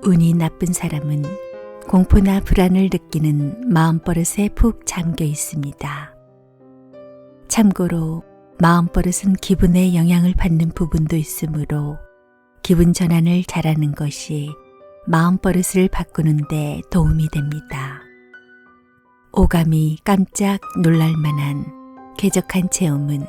운이 나쁜 사람은 공포나 불안을 느끼는 마음버릇에 푹 잠겨 있습니다. 참고로 마음버릇은 기분에 영향을 받는 부분도 있으므로 기분 전환을 잘하는 것이 마음버릇을 바꾸는 데 도움이 됩니다. 오감이 깜짝 놀랄 만한 쾌적한 체험은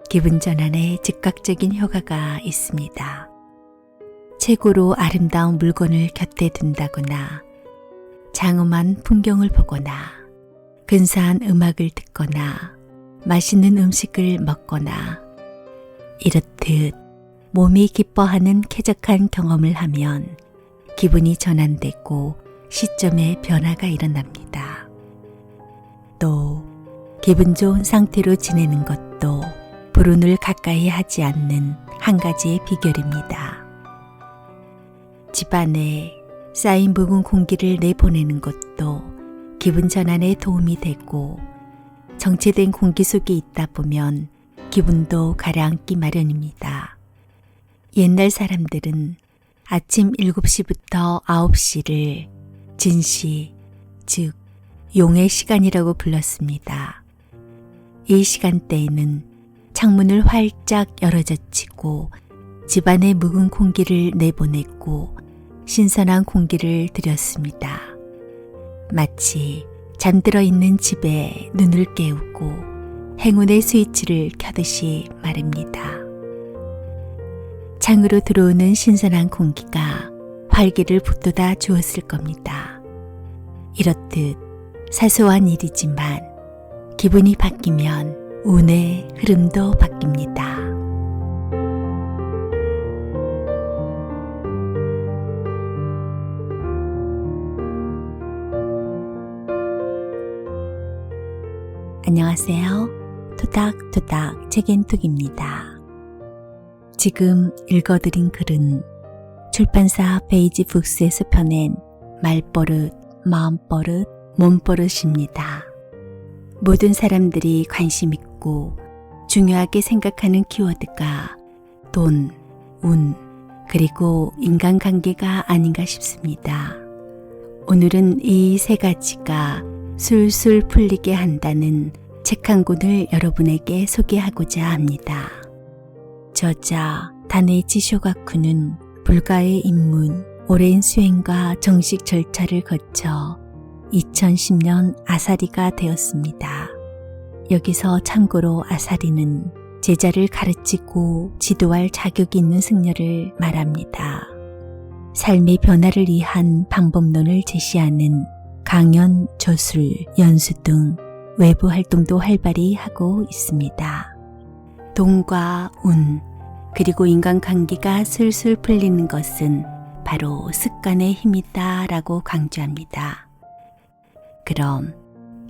기분 전환에 즉각적인 효과가 있습니다. 최고로 아름다운 물건을 곁에 둔다거나 장엄한 풍경을 보거나 근사한 음악을 듣거나 맛있는 음식을 먹거나 이렇듯 몸이 기뻐하는 쾌적한 경험을 하면 기분이 전환되고 시점의 변화가 일어납니다. 또 기분 좋은 상태로 지내는 것도 불운을 가까이 하지 않는 한 가지의 비결입니다. 집안에 쌓인 묵은 공기를 내보내는 것도 기분 전환에 도움이 되고 정체된 공기 속에 있다 보면 기분도 가라앉기 마련입니다. 옛날 사람들은 아침 7시부터 9시를 진시, 즉 용의 시간이라고 불렀습니다. 이 시간대에는 창문을 활짝 열어젖히고 집안에 묵은 공기를 내보냈고 신선한 공기를 들였습니다. 마치 잠들어 있는 집에 눈을 깨우고 행운의 스위치를 켜듯이 말입니다. 창으로 들어오는 신선한 공기가 활기를 북돋아 주었을 겁니다. 이렇듯 사소한 일이지만 기분이 바뀌면 운의 흐름도 바뀝니다. 안녕하세요. 토닥토닥 책앤톡입니다. 지금 읽어드린 글은 출판사 베이지북스에서 펴낸 말버릇, 마음버릇, 몸버릇입니다. 모든 사람들이 관심 있고 중요하게 생각하는 키워드가 돈, 운, 그리고 인간관계가 아닌가 싶습니다. 오늘은 이 세 가지가 술술 풀리게 한다는 책 한 권을 여러분에게 소개하고자 합니다. 저자 다네이치 쇼가쿠는 불가의 입문, 오랜 수행과 정식 절차를 거쳐 2010년 아사리가 되었습니다. 여기서 참고로 아사리는 제자를 가르치고 지도할 자격이 있는 승려를 말합니다. 삶의 변화를 위한 방법론을 제시하는 강연, 저술, 연수 등 외부 활동도 활발히 하고 있습니다. 돈과 운, 그리고 인간관계가 술술 풀리는 것은 바로 습관의 힘이다 라고 강조합니다. 그럼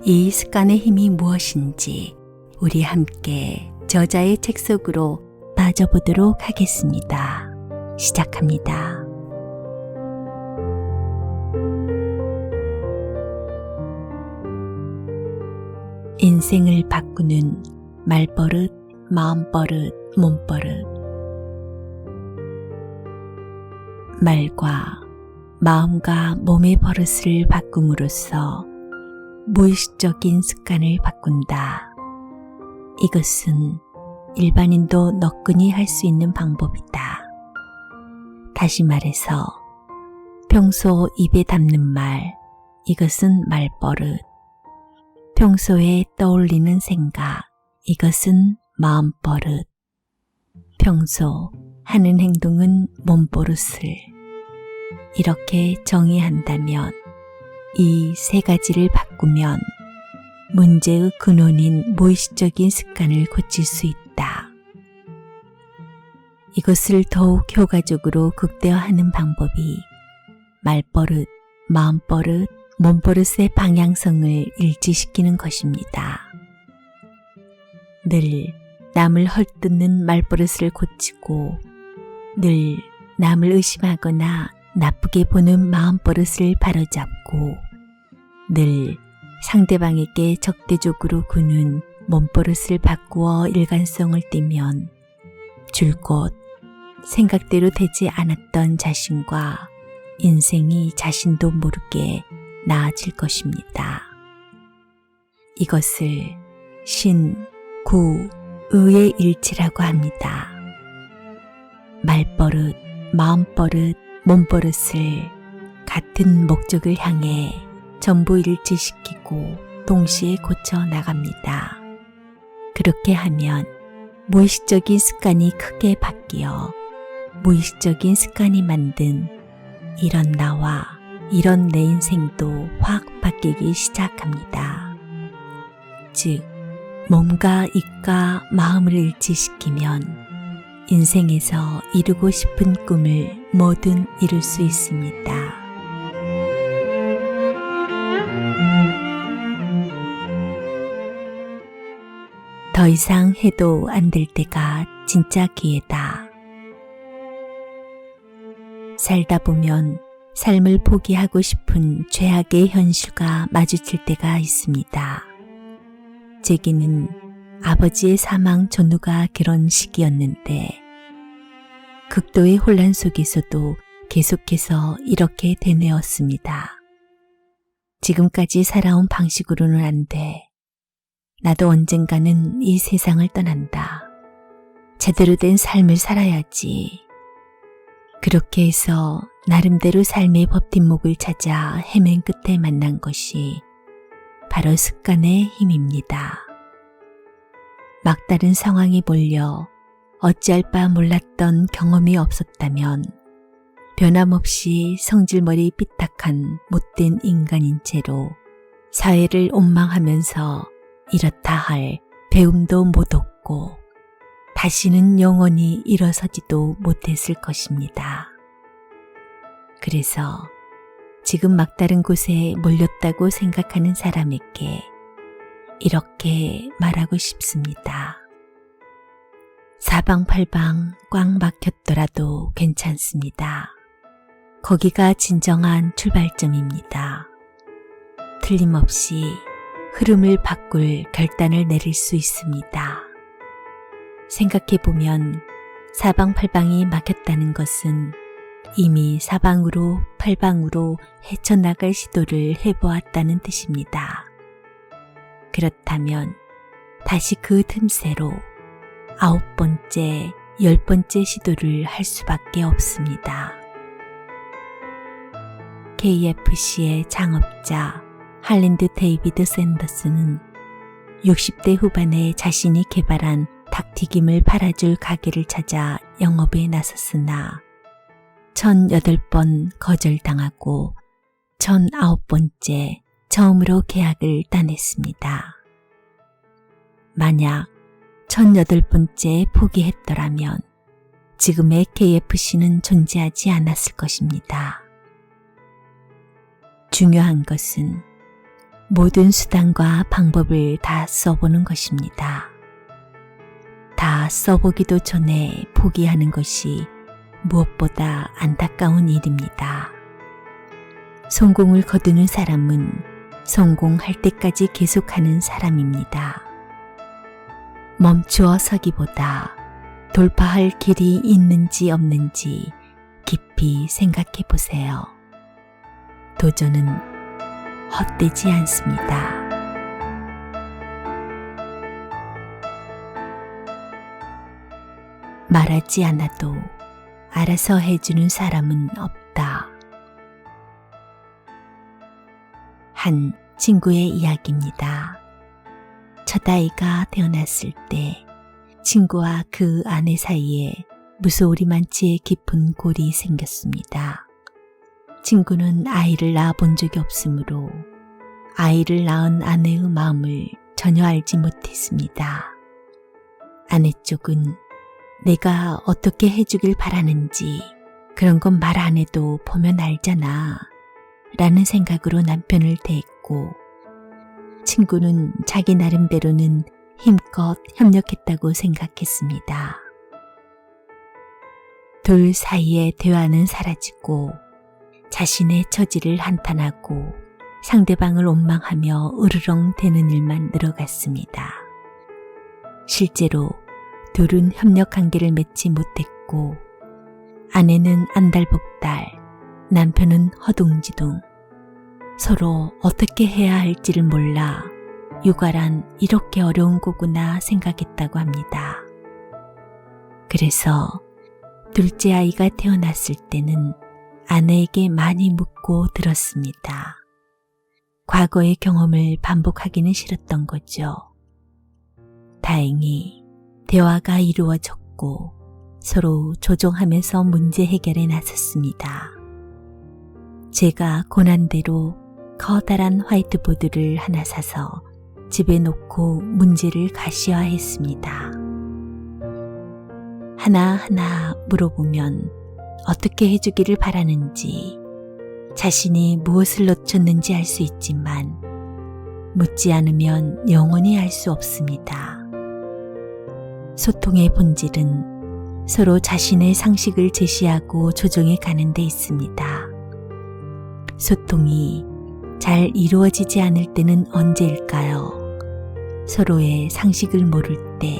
이 습관의 힘이 무엇인지 우리 함께 저자의 책 속으로 빠져보도록 하겠습니다. 시작합니다. 인생을 바꾸는 말버릇, 마음버릇, 몸버릇. 말과 마음과 몸의 버릇을 바꿈으로써 무의식적인 습관을 바꾼다. 이것은 일반인도 너끈히 할 수 있는 방법이다. 다시 말해서 평소 입에 담는 말, 이것은 말버릇. 평소에 떠올리는 생각, 이것은 마음버릇. 평소 하는 행동은 몸버릇을. 이렇게 정의한다면 이 세 가지를 바꾸면 문제의 근원인 무의식적인 습관을 고칠 수 있다. 이것을 더욱 효과적으로 극대화하는 방법이 말버릇, 마음버릇, 몸버릇의 방향성을 일치시키는 것입니다. 늘 남을 헐뜯는 말버릇을 고치고 늘 남을 의심하거나 나쁘게 보는 마음버릇을 바로잡고 늘 상대방에게 적대적으로 구는 몸버릇을 바꾸어 일관성을 띠면 줄곧 생각대로 되지 않았던 자신과 인생이 자신도 모르게 나아질 것입니다. 이것을 신, 구, 의의 일치라고 합니다. 말버릇, 마음버릇, 몸버릇을 같은 목적을 향해 전부 일치시키고 동시에 고쳐 나갑니다. 그렇게 하면 무의식적인 습관이 크게 바뀌어 무의식적인 습관이 만든 이런 나와 이런 내 인생도 확 바뀌기 시작합니다. 즉, 몸과 입과 마음을 일치시키면 인생에서 이루고 싶은 꿈을 뭐든 이룰 수 있습니다. 더 이상 해도 안 될 때가 진짜 기회다. 살다 보면 삶을 포기하고 싶은 최악의 현실과 마주칠 때가 있습니다. 제게는 아버지의 사망 전후가 그런 시기였는데 극도의 혼란 속에서도 계속해서 이렇게 되뇌었습니다. 지금까지 살아온 방식으로는 안 돼. 나도 언젠가는 이 세상을 떠난다. 제대로 된 삶을 살아야지. 그렇게 해서 나름대로 삶의 버팀목을 찾아 헤맨 끝에 만난 것이 바로 습관의 힘입니다. 막다른 상황에 몰려 어찌할 바 몰랐던 경험이 없었다면 변함없이 성질머리 삐딱한 못된 인간인 채로 사회를 원망하면서 이렇다 할 배움도 못 얻고 다시는 영원히 일어서지도 못했을 것입니다. 그래서 지금 막다른 곳에 몰렸다고 생각하는 사람에게 이렇게 말하고 싶습니다. 사방팔방 꽉 막혔더라도 괜찮습니다. 거기가 진정한 출발점입니다. 틀림없이 흐름을 바꿀 결단을 내릴 수 있습니다. 생각해보면 사방팔방이 막혔다는 것은 이미 사방으로 팔방으로 헤쳐나갈 시도를 해보았다는 뜻입니다. 그렇다면 다시 그 틈새로 9번째, 10번째 시도를 할 수밖에 없습니다. KFC의 창업자 할랜드 데이비드 샌더스는 60대 후반에 자신이 개발한 닭튀김을 팔아줄 가게를 찾아 영업에 나섰으나 1008번 거절당하고 1009번째 처음으로 계약을 따냈습니다. 만약 1008번째 포기했더라면 지금의 KFC는 존재하지 않았을 것입니다. 중요한 것은 모든 수단과 방법을 다 써보는 것입니다. 다 써보기도 전에 포기하는 것이 무엇보다 안타까운 일입니다. 성공을 거두는 사람은 성공할 때까지 계속하는 사람입니다. 멈추어 서기보다 돌파할 길이 있는지 없는지 깊이 생각해 보세요. 도전은 헛되지 않습니다. 말하지 않아도 알아서 해주는 사람은 없다. 한 친구의 이야기입니다. 첫 아이가 태어났을 때 친구와 그 아내 사이에 무소리만치 깊은 골이 생겼습니다. 친구는 아이를 낳아본 적이 없으므로 아이를 낳은 아내의 마음을 전혀 알지 못했습니다. 아내 쪽은 내가 어떻게 해주길 바라는지 그런 건 말 안 해도 보면 알잖아 라는 생각으로 남편을 대했고, 친구는 자기 나름대로는 힘껏 협력했다고 생각했습니다. 둘 사이의 대화는 사라지고 자신의 처지를 한탄하고 상대방을 원망하며 으르렁대는 일만 늘어갔습니다. 실제로 둘은 협력 관계를 맺지 못했고 아내는 안달복달 남편은 허둥지둥 서로 어떻게 해야 할지를 몰라 육아란 이렇게 어려운 거구나 생각했다고 합니다. 그래서 둘째 아이가 태어났을 때는 아내에게 많이 묻고 들었습니다. 과거의 경험을 반복하기는 싫었던 거죠. 다행히 대화가 이루어졌고 서로 조정하면서 문제 해결에 나섰습니다. 제가 고난대로 커다란 화이트보드를 하나 사서 집에 놓고 문제를 가시화했습니다. 하나하나 물어보면 어떻게 해주기를 바라는지, 자신이 무엇을 놓쳤는지 알 수 있지만 묻지 않으면 영원히 알 수 없습니다. 소통의 본질은 서로 자신의 상식을 제시하고 조정해 가는 데 있습니다. 소통이 잘 이루어지지 않을 때는 언제일까요? 서로의 상식을 모를 때,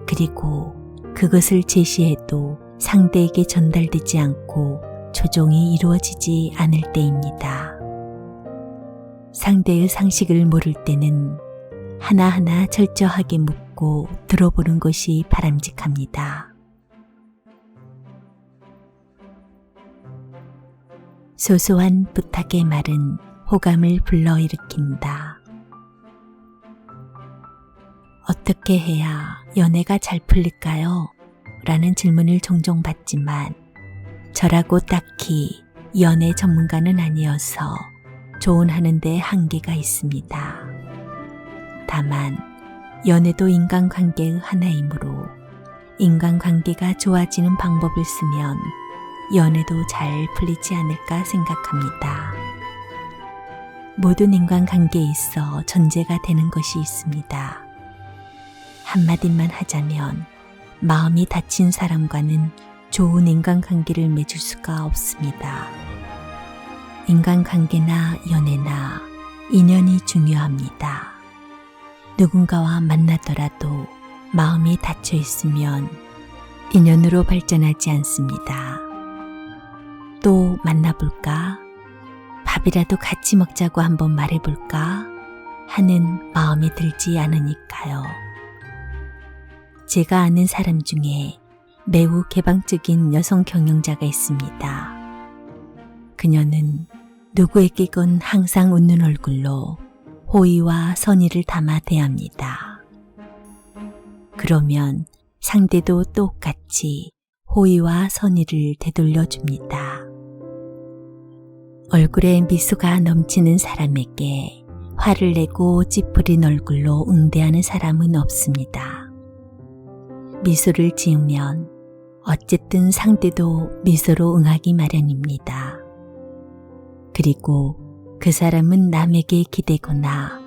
그리고 그것을 제시해도 상대에게 전달되지 않고 조정이 이루어지지 않을 때입니다. 상대의 상식을 모를 때는 하나하나 철저하게 묻고 들어보는 것이 바람직합니다. 소소한 부탁의 말은 호감을 불러일으킨다. 어떻게 해야 연애가 잘 풀릴까요? 라는 질문을 종종 받지만 저라고 딱히 연애 전문가는 아니어서 조언하는 데 한계가 있습니다. 다만 연애도 인간관계의 하나이므로 인간관계가 좋아지는 방법을 쓰면 연애도 잘 풀리지 않을까 생각합니다. 모든 인간관계에 있어 전제가 되는 것이 있습니다. 한마디만 하자면 마음이 다친 사람과는 좋은 인간관계를 맺을 수가 없습니다. 인간관계나 연애나 인연이 중요합니다. 누군가와 만나더라도 마음이 닫혀 있으면 인연으로 발전하지 않습니다. 또 만나볼까? 밥이라도 같이 먹자고 한번 말해볼까? 하는 마음이 들지 않으니까요. 제가 아는 사람 중에 매우 개방적인 여성 경영자가 있습니다. 그녀는 누구에게건 항상 웃는 얼굴로 호의와 선의를 담아 대합니다. 그러면 상대도 똑같이 호의와 선의를 되돌려 줍니다. 얼굴에 미소가 넘치는 사람에게 화를 내고 찌푸린 얼굴로 응대하는 사람은 없습니다. 미소를 지으면 어쨌든 상대도 미소로 응하기 마련입니다. 그리고 그 사람은 남에게 기대거나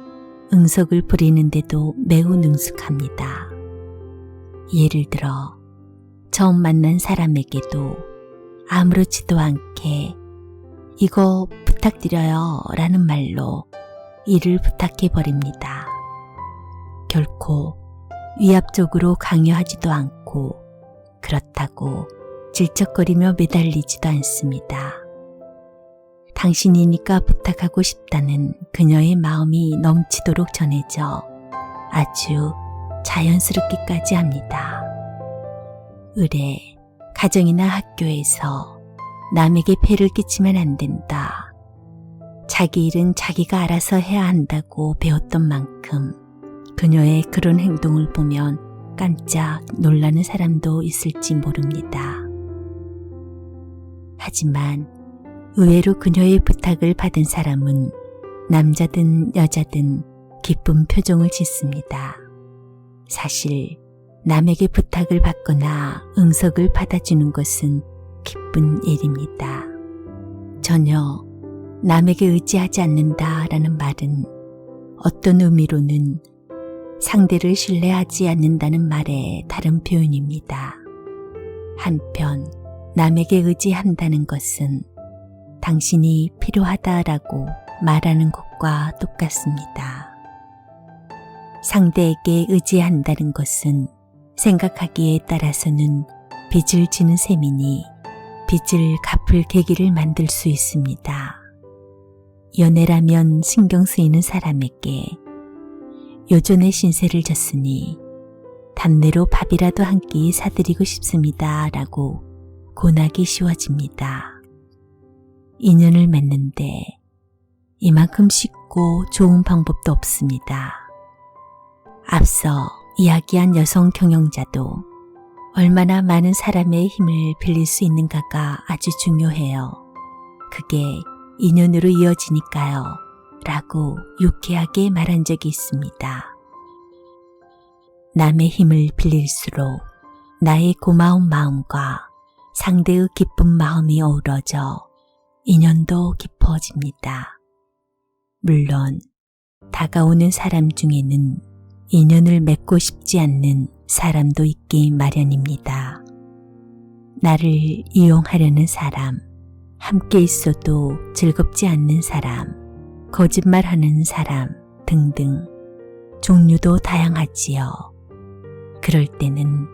응석을 부리는데도 매우 능숙합니다. 예를 들어 처음 만난 사람에게도 아무렇지도 않게 이거 부탁드려요 라는 말로 일을 부탁해 버립니다. 결코 위압적으로 강요하지도 않고 그렇다고 질척거리며 매달리지도 않습니다. 당신이니까 부탁하고 싶다는 그녀의 마음이 넘치도록 전해져 아주 자연스럽기까지 합니다. 의례, 가정이나 학교에서 남에게 폐를 끼치면 안 된다. 자기 일은 자기가 알아서 해야 한다고 배웠던 만큼 그녀의 그런 행동을 보면 깜짝 놀라는 사람도 있을지 모릅니다. 하지만 의외로 그녀의 부탁을 받은 사람은 남자든 여자든 기쁜 표정을 짓습니다. 사실 남에게 부탁을 받거나 응석을 받아주는 것은 기쁜 일입니다. 전혀 남에게 의지하지 않는다라는 말은 어떤 의미로는 상대를 신뢰하지 않는다는 말의 다른 표현입니다. 한편 남에게 의지한다는 것은 당신이 필요하다라고 말하는 것과 똑같습니다. 상대에게 의지한다는 것은 생각하기에 따라서는 빚을 지는 셈이니 빚을 갚을 계기를 만들 수 있습니다. 연애라면 신경 쓰이는 사람에게 요전에 신세를 졌으니 답례로 밥이라도 한 끼 사드리고 싶습니다 라고 권하기 쉬워집니다. 인연을 맺는데 이만큼 쉽고 좋은 방법도 없습니다. 앞서 이야기한 여성 경영자도 얼마나 많은 사람의 힘을 빌릴 수 있는가가 아주 중요해요. 그게 인연으로 이어지니까요. 라고 유쾌하게 말한 적이 있습니다. 남의 힘을 빌릴수록 나의 고마운 마음과 상대의 기쁜 마음이 어우러져 인연도 깊어집니다. 물론 다가오는 사람 중에는 인연을 맺고 싶지 않는 사람도 있기 마련입니다. 나를 이용하려는 사람, 함께 있어도 즐겁지 않는 사람, 거짓말하는 사람 등등 종류도 다양하지요. 그럴 때는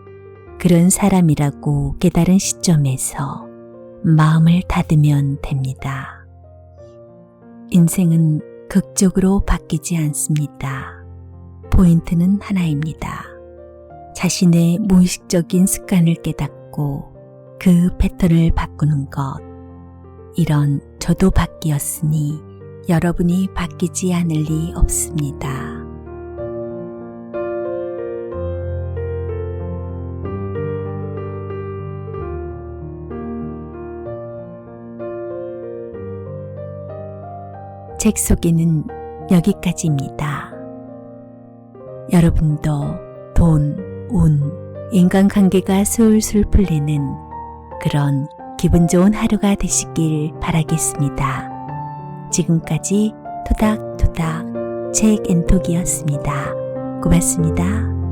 그런 사람이라고 깨달은 시점에서 마음을 닫으면 됩니다. 인생은 극적으로 바뀌지 않습니다. 포인트는 하나입니다. 자신의 무의식적인 습관을 깨닫고 그 패턴을 바꾸는 것. 이런 저도 바뀌었으니 여러분이 바뀌지 않을 리 없습니다. 책 소개는 여기까지입니다. 여러분도 돈, 운, 인간관계가 술술 풀리는 그런 기분 좋은 하루가 되시길 바라겠습니다. 지금까지 토닥토닥 책앤톡이었습니다. 고맙습니다.